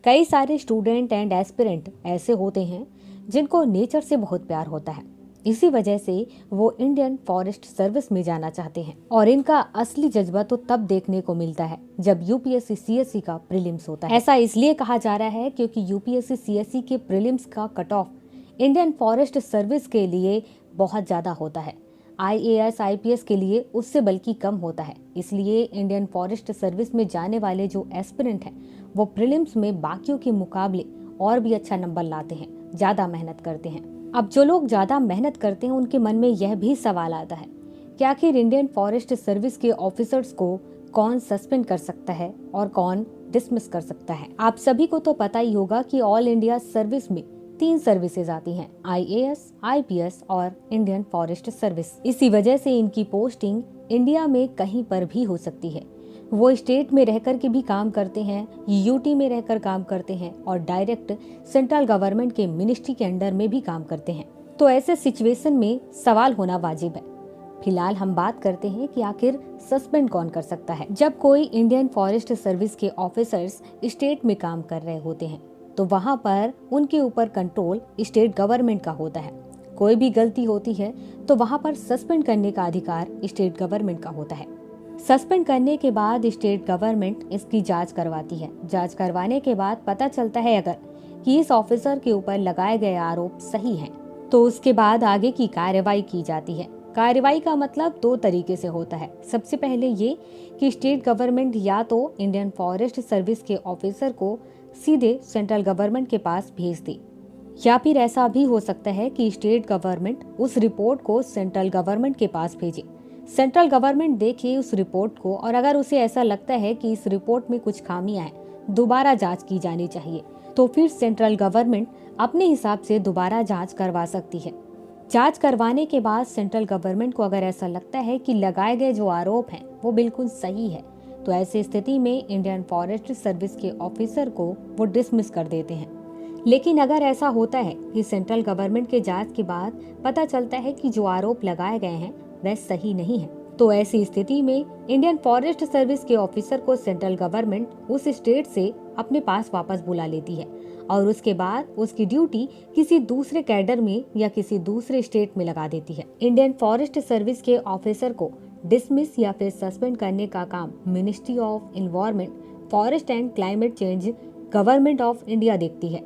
कई सारे student and aspirant ऐसे होते हैं जिनको नेचर से बहुत प्यार होता है। इसी वजह से वो इंडियन फॉरेस्ट सर्विस में जाना चाहते हैं और इनका असली जज्बा तो तब देखने को मिलता है जब यूपीएससी सीएससी का प्रीलिम्स होता है। ऐसा इसलिए कहा जा रहा है क्योंकि यूपीएससी सीएससी के प्रीलिम्स का cut off Indian forest service के लिए बहुत ज्यादा होता है। आईएएस आईपीएस के लिए उससे बल्कि कम होता है। इसलिए इंडियन फॉरेस्ट सर्विस में जाने वाले जो एस्पिरेंट हैं वो प्रीलिम्स में बाकियों के मुकाबले और भी अच्छा नंबर लाते हैं, ज्यादा मेहनत करते हैं। अब जो लोग ज्यादा मेहनत करते हैं उनके मन में यह भी सवाल आता है कि आखिर इंडियन फॉरेस्ट सर्विस के ऑफिसर्स को कौन सस्पेंड कर सकता है और कौन डिसमिस कर सकता है। आप सभी को तो पता ही होगा कि ऑल इंडिया सर्विस में 3 सर्विसेज आती हैं, आईएएस, आईपीएस और इंडियन फॉरेस्ट सर्विस। इसी वजह से इनकी पोस्टिंग इंडिया में कहीं पर भी हो सकती है। वो स्टेट में रहकर के भी काम करते हैं, यूटी में रहकर काम करते हैं और डायरेक्ट सेंट्रल गवर्नमेंट के मिनिस्ट्री के अंडर में भी काम करते हैं। तो ऐसे सिचुएशन में सवाल होना वाजिब है। फिलहाल हम बात करते हैं कि आखिर सस्पेंड कौन कर सकता है। जब कोई इंडियन फॉरेस्ट सर्विस के ऑफिसर्स स्टेट में काम कर रहे होते हैं तो वहां पर उनके ऊपर कंट्रोल स्टेट गवर्नमेंट का होता है। कोई भी गलती होती है तो वहां पर सस्पेंड करने का अधिकार स्टेट गवर्नमेंट का होता है। सस्पेंड करने के बाद स्टेट गवर्नमेंट इसकी जांच करवाती है। जांच करवाने के बाद पता चलता है अगर कि इस ऑफिसर के ऊपर लगाए गए आरोप सही हैं, तो उसके बाद आगे की कार्रवाई की जाती है। कार्रवाई का मतलब 2 तरीके से होता है। सबसे पहले ये कि स्टेट गवर्नमेंट या तो इंडियन फॉरेस्ट सर्विस के ऑफिसर को सीधे सेंट्रल गवर्नमेंट के पास भेज दे, या फिर ऐसा भी हो सकता है कि स्टेट गवर्नमेंट उस रिपोर्ट को सेंट्रल गवर्नमेंट के पास भेजे। सेंट्रल गवर्नमेंट देखे उस रिपोर्ट को और अगर उसे ऐसा लगता है कि इस रिपोर्ट में कुछ खामियां हैं, दोबारा जांच की जानी चाहिए, तो फिर सेंट्रल गवर्नमेंट अपने हिसाब से दोबारा जांच करवा सकती है। जांच करवाने के बाद सेंट्रल गवर्नमेंट को अगर ऐसा लगता है कि लगाए गए जो आरोप हैं वो बिल्कुल सही है, तो ऐसी स्थिति में इंडियन फॉरेस्ट सर्विस के ऑफिसर को वो डिसमिस कर देते हैं। लेकिन अगर ऐसा होता है कि सेंट्रल गवर्नमेंट के जांच के बाद पता चलता है कि जो आरोप लगाए गए हैं वह सही नहीं है, तो ऐसी स्थिति में इंडियन फॉरेस्ट सर्विस के ऑफिसर को सेंट्रल गवर्नमेंट उस स्टेट से अपने पास वापस बुला लेती है और उसके बाद उसकी ड्यूटी किसी दूसरे कैडर में या किसी दूसरे स्टेट में लगा देती है। इंडियन फॉरेस्ट सर्विस के ऑफिसर को डिसमिस या फिर सस्पेंड करने का काम ministry of environment, forest and climate change, government of India देखती है।